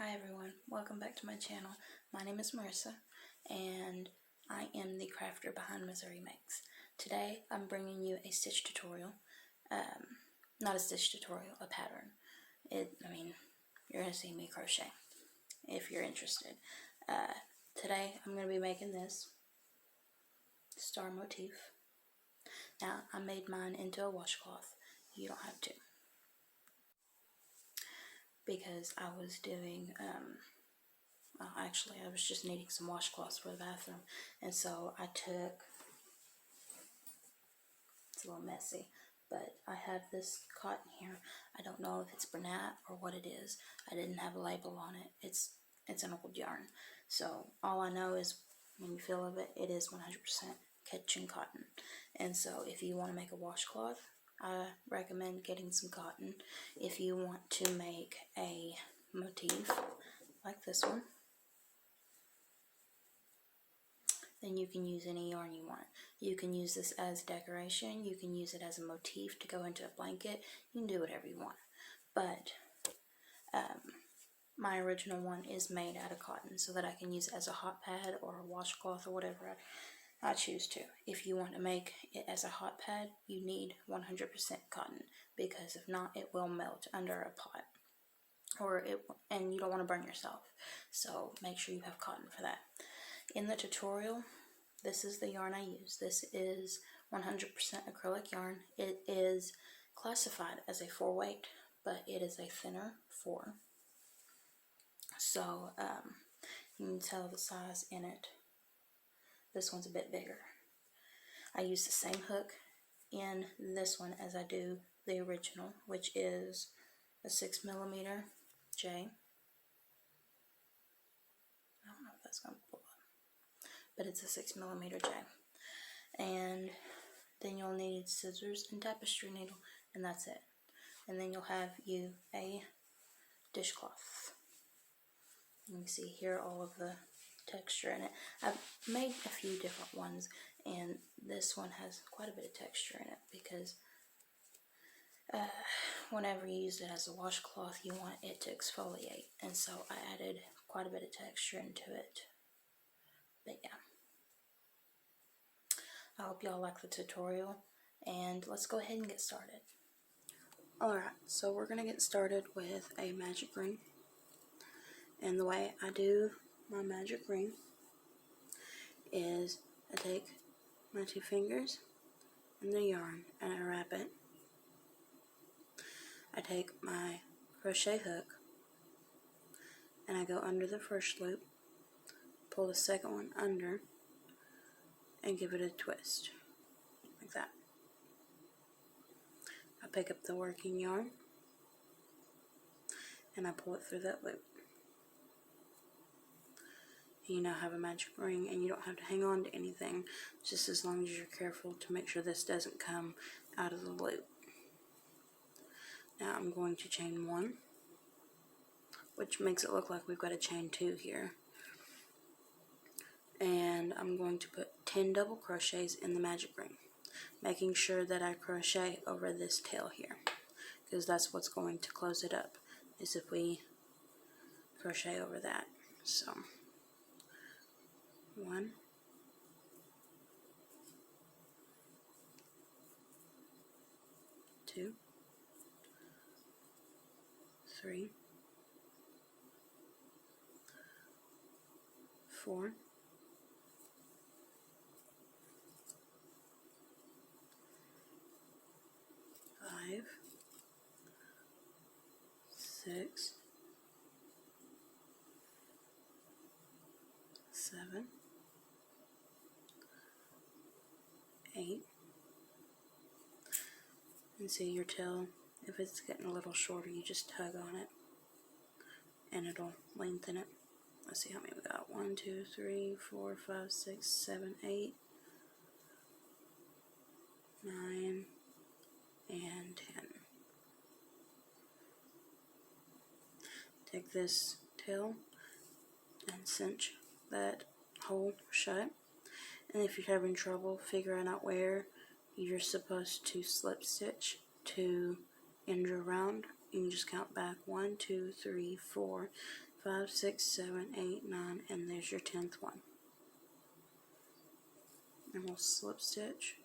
Hi everyone, welcome back to my channel. My name is Marissa and I am the crafter behind Missouri Makes. Today I'm bringing you a stitch tutorial. Not a stitch tutorial, a pattern. You're going to see me crochet if you're interested. Today I'm going to be making this star motif. Now I made mine into a washcloth. You don't have to, because I was doing I was just needing some washcloths for the bathroom, and so I took, it's a little messy, but I have this cotton here. I don't know if it's Bernat or what it is. I didn't have a label on it. It's an old yarn, so all I know is when you feel of it, it is 100% kitchen cotton. And so if you want to make a washcloth, I recommend getting some cotton. If you want to make a motif like this one, then you can use any yarn you want. You can use this as decoration, you can use it as a motif to go into a blanket, you can do whatever you want. But my original one is made out of cotton so that I can use it as a hot pad or a washcloth or whatever I choose to. If you want to make it as a hot pad, you need 100% cotton, because if not, it will melt under a pot, and you don't want to burn yourself. So make sure you have cotton for that. In the tutorial, this is the yarn I use. This is 100% acrylic yarn. It is classified as a 4-weight, but it is a thinner 4. So you can tell the size in it. This one's a bit bigger. I use the same hook in this one as I do the original, which is a 6mm J. I don't know if that's going to pull up, but it's a 6mm J. And then you'll need scissors and tapestry needle, and that's it. And then you'll have a dishcloth. You can see here all of the texture in it. I've made a few different ones, and this one has quite a bit of texture in it because whenever you use it as a washcloth, you want it to exfoliate, and so I added quite a bit of texture into it. But yeah, I hope y'all like the tutorial, and let's go ahead and get started. Alright, so we're going to get started with a magic ring. And the way I do my magic ring is I take my 2 fingers and the yarn and I wrap it. I take my crochet hook and I go under the first loop, pull the second one under, and give it a twist, like that. I pick up the working yarn and I pull it through that loop. You now have a magic ring, and you don't have to hang on to anything, just as long as you're careful to make sure this doesn't come out of the loop. Now I'm going to chain 1, which makes it look like we've got a chain 2 here. And I'm going to put 10 double crochets in the magic ring, making sure that I crochet over this tail here, because that's what's going to close it up, is if we crochet over that. So 1, 2, 3, 4, 5, 6, 7, 8, and see your tail, if it's getting a little shorter, you just tug on it and it'll lengthen it. Let's see how many we got. 1, 2, 3, 4, 5, 6, 7, 8, 9, and 10. Take this tail and cinch that hole shut. And if you're having trouble figuring out where you're supposed to slip stitch to end your round, you can just count back 1, 2, 3, 4, 5, 6, 7, 8, 9, and there's your 10th one. And we'll slip stitch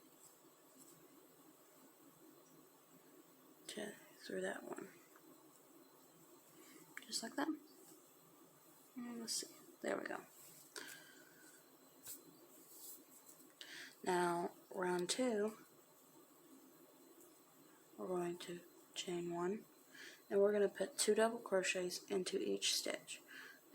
through that one. Just like that. And let's see. There we go. Now, round 2, we're going to chain 1, and we're going to put 2 double crochets into each stitch.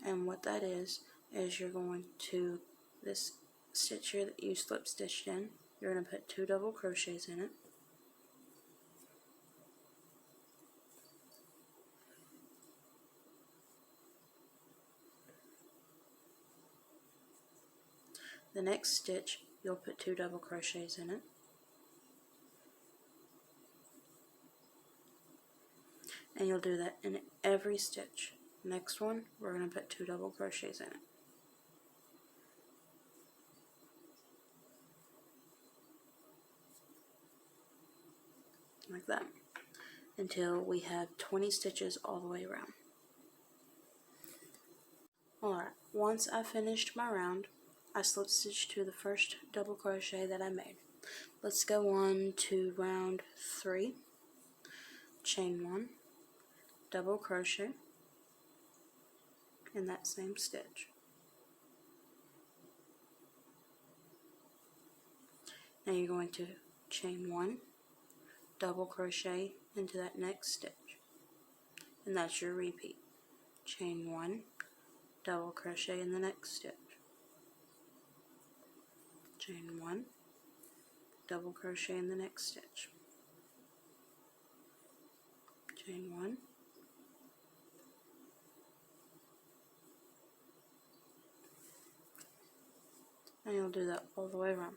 And what that is you're going to, this stitch here that you slip stitched in, you're going to put 2 double crochets in it. The next stitch, you'll put 2 double crochets in it. And you'll do that in every stitch. Next one, we're going to put 2 double crochets in it. Like that. Until we have 20 stitches all the way around. Alright, once I finished my round, I slip stitched to the first double crochet that I made. Let's go on to round 3, chain 1, double crochet in that same stitch. Now you're going to chain 1, double crochet into that next stitch, and that's your repeat. Chain 1, double crochet in the next stitch. Chain 1, double crochet in the next stitch. Chain 1, and you'll do that all the way around.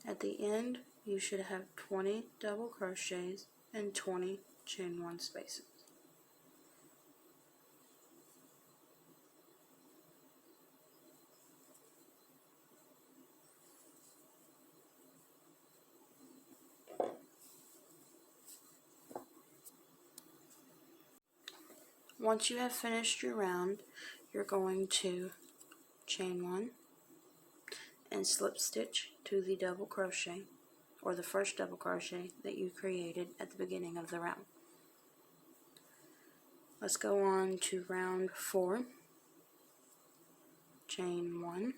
At the end, you should have 20 double crochets and 20 chain 1 spaces. Once you have finished your round, you're going to chain 1 and slip stitch to the double crochet, or the first double crochet that you created at the beginning of the round. Let's go on to round 4. Chain 1,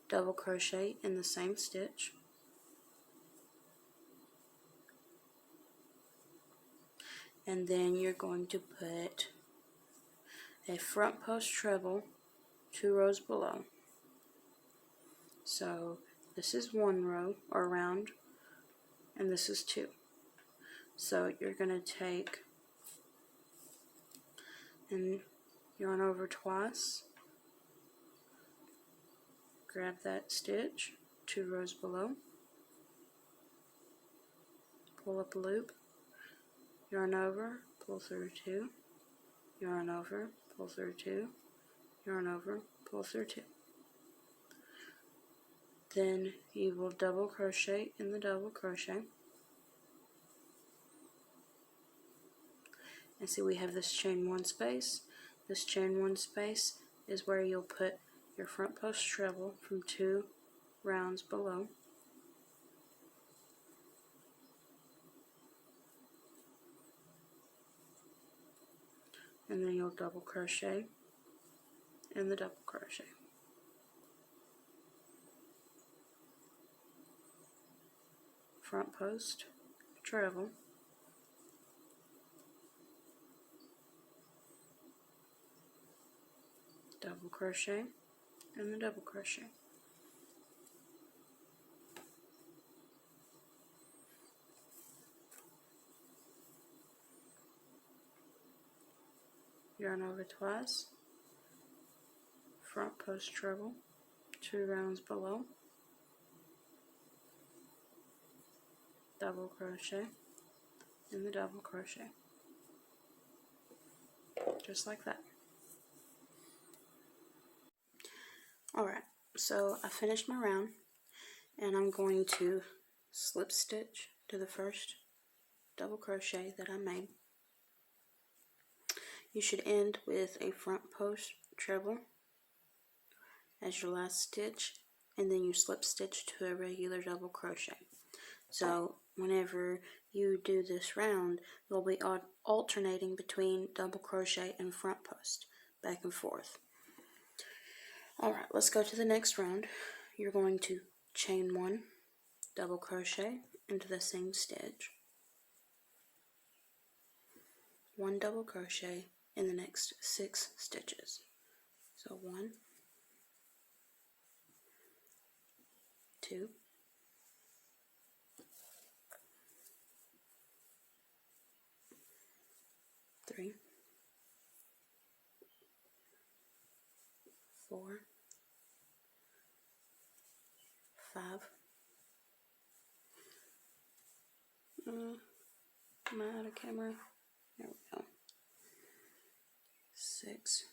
double crochet in the same stitch, and then you're going to put a front post treble 2 rows below. So this is 1 row or round, and this is 2. So you're going to take and yarn over twice, grab that stitch 2 rows below, pull up a loop, yarn over, pull through 2, yarn over, pull through 2, yarn over, pull through 2. Then you will double crochet in the double crochet. And see, we have this chain 1 space. This chain 1 space is where you'll put your front post treble from 2 rounds below. And then you'll double crochet in the double crochet. Front post treble, double crochet in the double crochet. Yarn over twice, front post treble 2 rounds below, double crochet in the double crochet, just like that. Alright, so I finished my round, and I'm going to slip stitch to the first double crochet that I made. You should end with a front post treble as your last stitch, and then you slip stitch to a regular double crochet. So whenever you do this round, you'll be alternating between double crochet and front post, back and forth. Alright, let's go to the next round. You're going to chain 1, double crochet into the same stitch, 1 double crochet in the next 6 stitches. So 1, 2, 3, 4, 5. Am I out of camera? There we go. 6.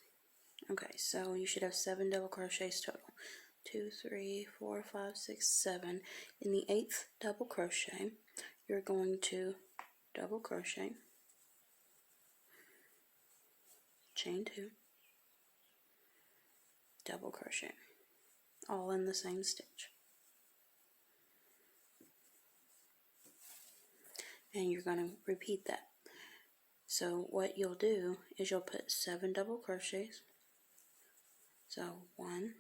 Okay, so you should have 7 double crochets total. 2, 3, 4, 5, 6, 7. In the 8th double crochet, you're going to double crochet, chain 2, double crochet, all in the same stitch. And you're going to repeat that. So what you'll do is you'll put 7 double crochets. So 1,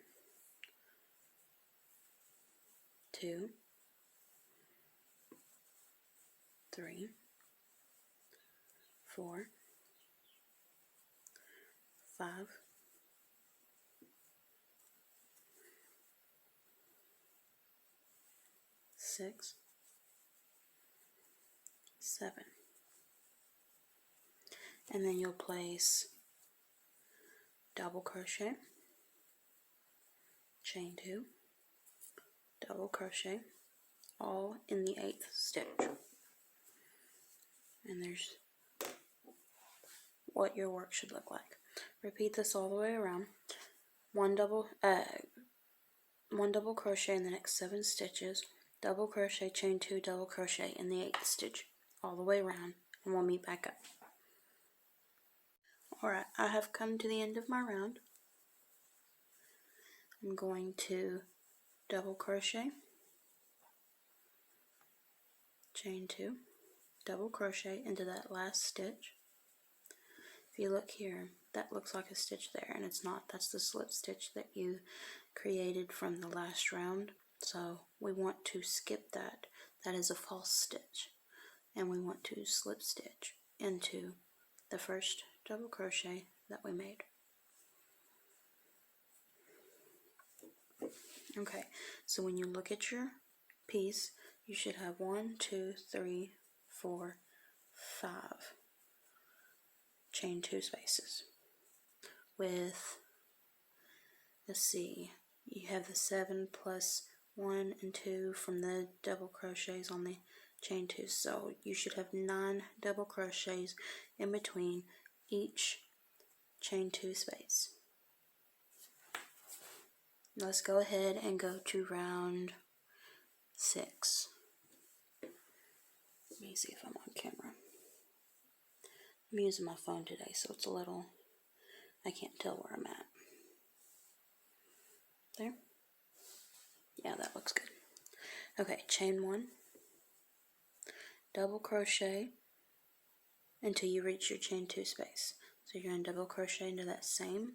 2, 3, 4, 5, 6, 7. And then you'll place double crochet, chain 2, double crochet, all in the 8th stitch. And there's what your work should look like. Repeat this all the way around. One double crochet in the next 7 stitches, double crochet, chain 2, double crochet in the 8th stitch, all the way around, and we'll meet back up. Alright, I have come to the end of my round. I'm going to double crochet, chain 2, double crochet into that last stitch. If you look here, that looks like a stitch there, and it's not. That's the slip stitch that you created from the last round. So we want to skip that. That is a false stitch, and we want to slip stitch into the first double crochet that we made. Okay, so when you look at your piece, you should have 1, 2, 3, 4, 5 chain 2 spaces. With, let's see, you have the 7 plus 1 and 2 from the double crochets on the chain 2, so you should have 9 double crochets in between each chain 2 space. Let's go ahead and go to round 6. Let me see if I'm on camera. I'm using my phone today, so it's a little, I can't tell where I'm at. There? Yeah, that looks good. Okay, chain 1, double crochet until you reach your chain 2 space. So you're going to double crochet into that same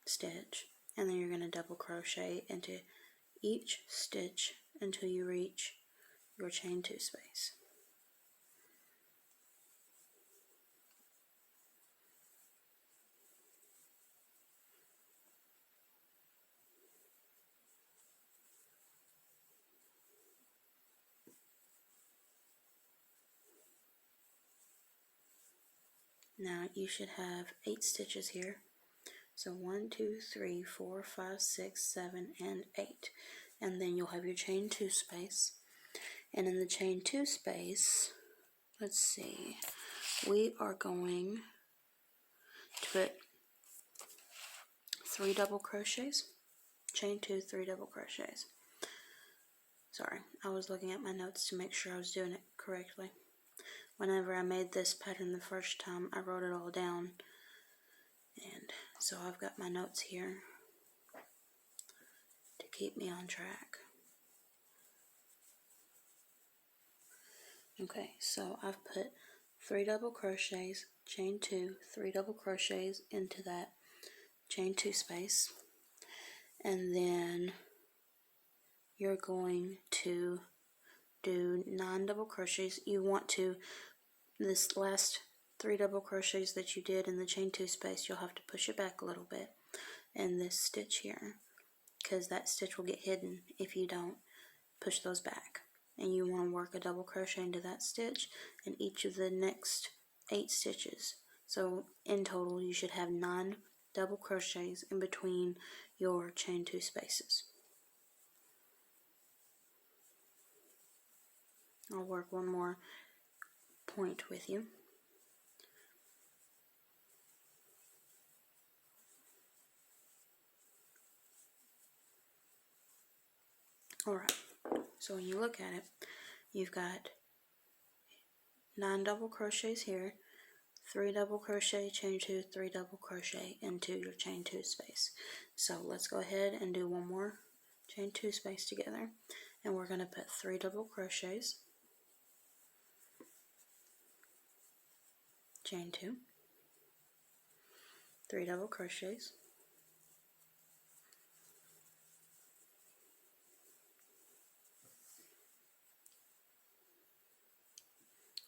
stitch, and then you're going to double crochet into each stitch until you reach your chain 2 space. Now you should have 8 stitches here. So 1, 2, 3, 4, 5, 6, 7, and 8. And then you'll have your chain 2 space. And in the chain 2 space, let's see, we are going to put 3 double crochets, chain 2, 3 double crochets. Sorry, I was looking at my notes to make sure I was doing it correctly. Whenever I made this pattern the first time, I wrote it all down, and so I've got my notes here to keep me on track. Okay, so I've put 3 double crochets, chain 2, 3 double crochets into that chain 2 space, and then you're going to do 9 double crochets. You want to, this last 3 double crochets that you did in the chain 2 space, you'll have to push it back a little bit in this stitch here, because that stitch will get hidden if you don't push those back. And you want to work a double crochet into that stitch in each of the next 8 stitches. So in total you should have 9 double crochets in between your chain 2 spaces. I'll work one more point with you. Alright, so when you look at it, you've got 9 double crochets here, 3 double crochet, chain 2, 3 double crochet into your chain 2 space. So let's go ahead and do one more chain 2 space together, and we're going to put 3 double crochets, chain 2, 3 double crochets,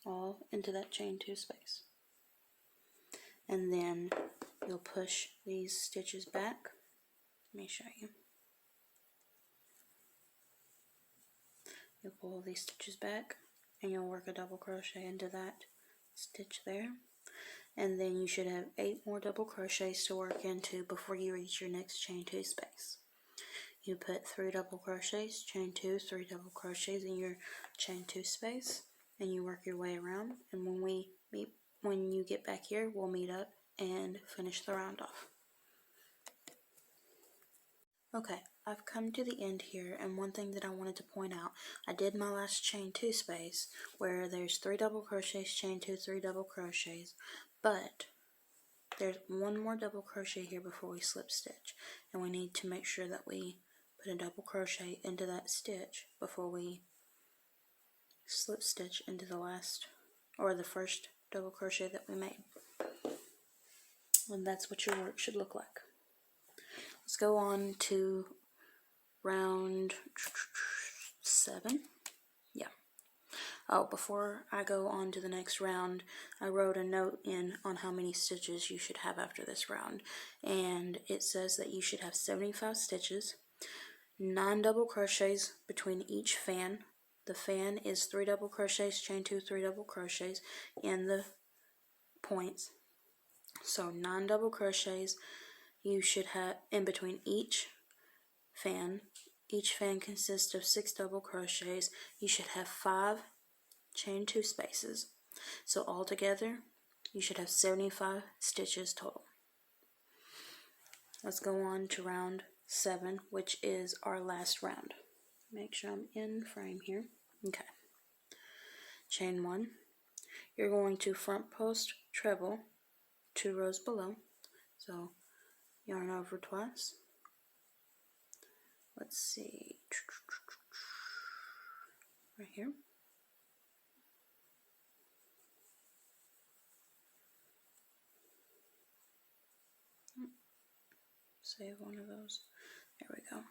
all into that chain 2 space. And then you'll push these stitches back. Let me show you. You'll pull these stitches back and you'll work a double crochet into that stitch there. And then you should have 8 more double crochets to work into before you reach your next chain 2 space. You put 3 double crochets, chain 2, 3 double crochets in your chain 2 space, and you work your way around. And when you get back here, we'll meet up and finish the round off. Okay, I've come to the end here, and one thing that I wanted to point out, I did my last chain 2 space where there's 3 double crochets, chain 2, 3 double crochets, but there's one more double crochet here before we slip stitch, and we need to make sure that we put a double crochet into that stitch before we slip stitch into the last, or the first double crochet that we made. And that's what your work should look like. Let's go on to round 7. Yeah. Oh, before I go on to the next round, I wrote a note in on how many stitches you should have after this round. And it says that you should have 75 stitches, 9 double crochets between each fan. The fan is 3 double crochets, chain 2, 3 double crochets in the points. So 9 double crochets you should have in between each fan. Each fan consists of 6 double crochets. You should have 5 chain 2 spaces. So altogether, you should have 75 stitches total. Let's go on to round 7, which is our last round. Make sure I'm in frame here. Okay. Chain 1. You're going to front post treble 2 rows below. So yarn over twice. Let's see. Right here. Save one of those. There we go.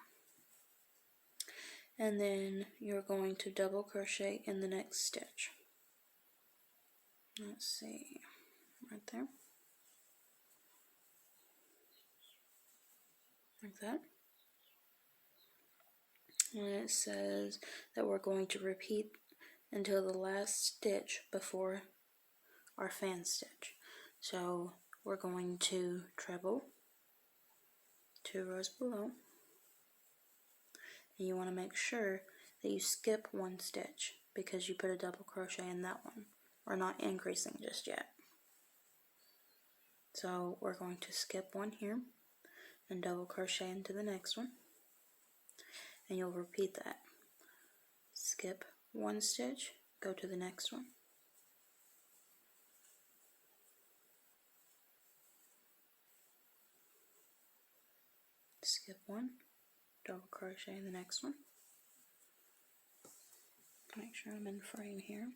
And then you're going to double crochet in the next stitch. Let's see. Right there. Like that. And it says that we're going to repeat until the last stitch before our fan stitch. So we're going to treble 2 rows below, and you want to make sure that you skip 1 stitch because you put a double crochet in that one. We're not increasing just yet. So we're going to skip 1 here and double crochet into the next one, and you'll repeat that. skip one stitch, go to the next one. Skip one, double crochet in the next one. Make sure I'm in frame here.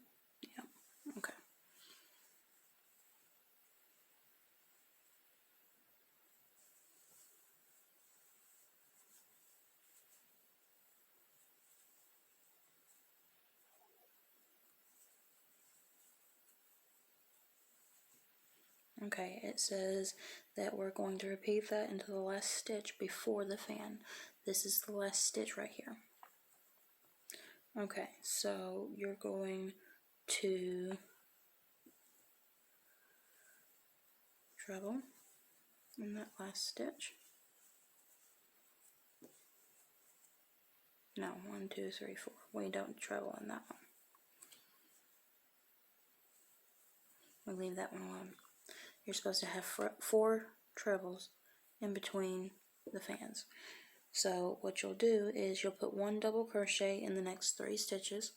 Yeah, okay. Okay, it says that we're going to repeat that into the last stitch before the fan. This is the last stitch right here. Okay, so you're going to treble in that last stitch. No, 1, 2, 3, 4. We don't treble in that one. We leave that one alone. You're supposed to have 4 trebles in between the fans. So what you'll do is you'll put 1 double crochet in the next 3 stitches.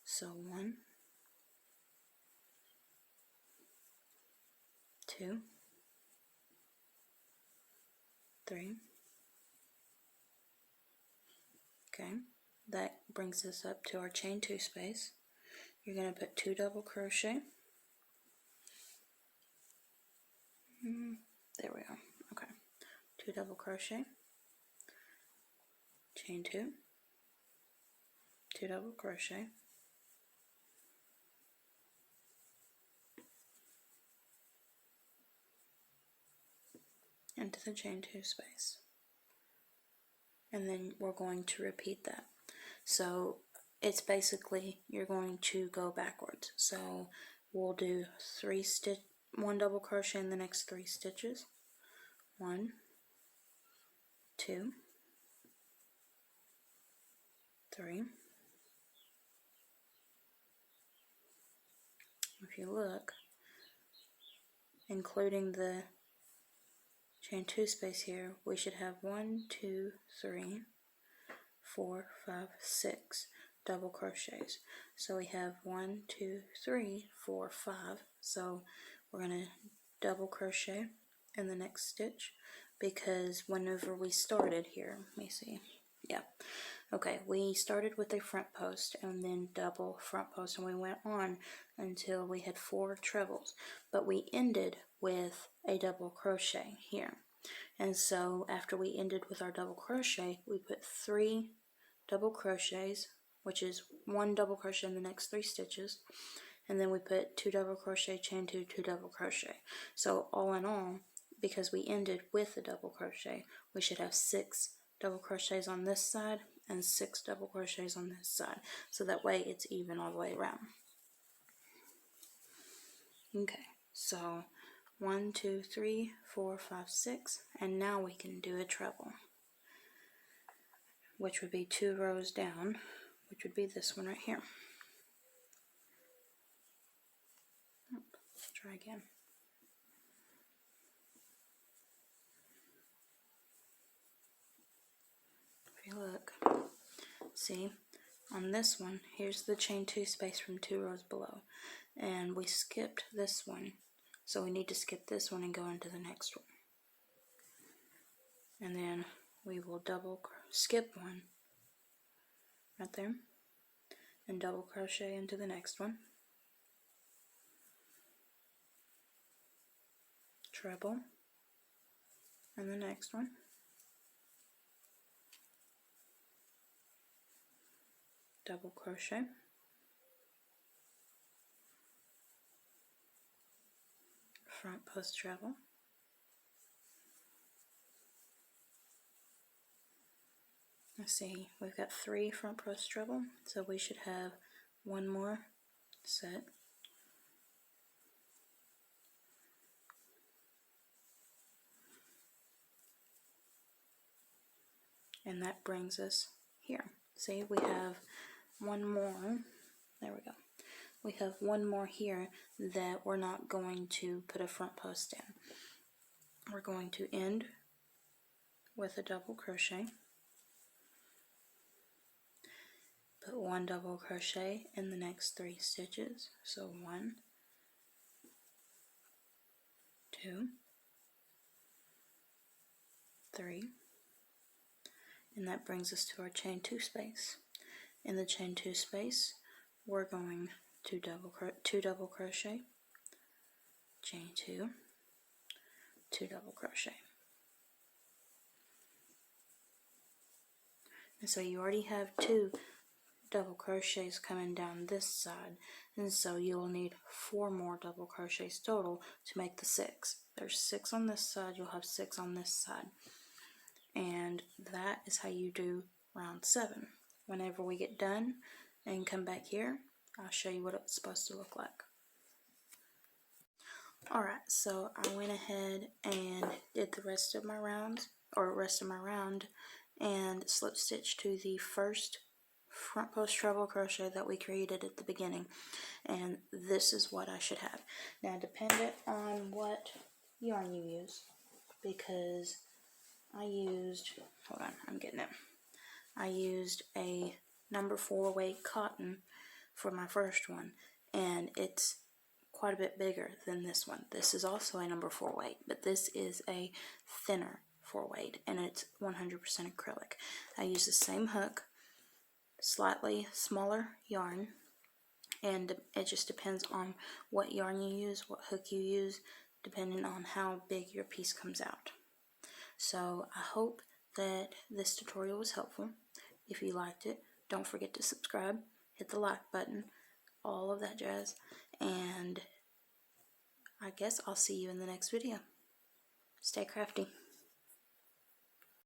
So 1, 2, 3. Okay, that brings us up to our chain 2 space. You're going to put 2 double crochet. There we go. Okay, 2 double crochet, chain 2, 2 double crochet, into the chain 2 space, and then we're going to repeat that. So it's basically you're going to go backwards. So we'll do 1 double crochet in the next 3 stitches. 1, 2, 3. If you look, including the chain 2 space here, we should have 1, 2, 3, 4, 5, 6 double crochets. So we have 1, 2, 3, 4, 5. So we're going to double crochet in the next stitch, because whenever we started here, let me see, yeah, okay, we started with a front post and then double front post, and we went on until we had 4 trebles, but we ended with a double crochet here. And so after we ended with our double crochet, we put 3 double crochets, which is 1 double crochet in the next 3 stitches, and then we put 2 double crochet, chain 2, 2 double crochet. So all in all, because we ended with a double crochet, we should have 6 double crochets on this side and 6 double crochets on this side, so that way it's even all the way around. Okay, so 1, 2, 3, 4, 5, 6, and now we can do a treble, which would be 2 rows down, which would be this one right here. Let's try again. If you look, see, on this one, here's the chain 2 space from 2 rows below, and we skipped this one, so we need to skip this one and go into the next one. And then we will skip one right there and double crochet into the next one, treble in the next one, double crochet, front post treble, let's see, we've got 3 front post treble, so we should have 1 more set, and that brings us here. See, we have 1 more, there we go, we have 1 more here that we're not going to put a front post in. We're going to end with a double crochet, put 1 double crochet in the next 3 stitches. So 1, 2, 3, and that brings us to our chain 2 space. In the chain 2 space, we're going to 2 double crochet, chain 2, 2 double crochet. And so you already have 2 double crochets coming down this side, and so you'll need 4 more double crochets total to make the 6. There's 6 on this side, you'll have 6 on this side, and that is how you do round 7. Whenever we get done and come back here, I'll show you what it's supposed to look like. Alright, so I went ahead and did the rest of my round, and slip stitch to the first front post treble crochet that we created at the beginning, and this is what I should have. Now, dependent on what yarn you use, because I used, hold on, I'm getting it. I used a number 4 weight cotton for my first one, and it's quite a bit bigger than this one. This is also a number 4 weight, but this is a thinner 4 weight, and it's 100% acrylic. I use the same hook, slightly smaller yarn, and it just depends on what yarn you use, what hook you use, depending on how big your piece comes out. So I hope that this tutorial was helpful. If you liked it, don't forget to subscribe, hit the like button, all of that jazz, and I guess I'll see you in the next video. Stay crafty.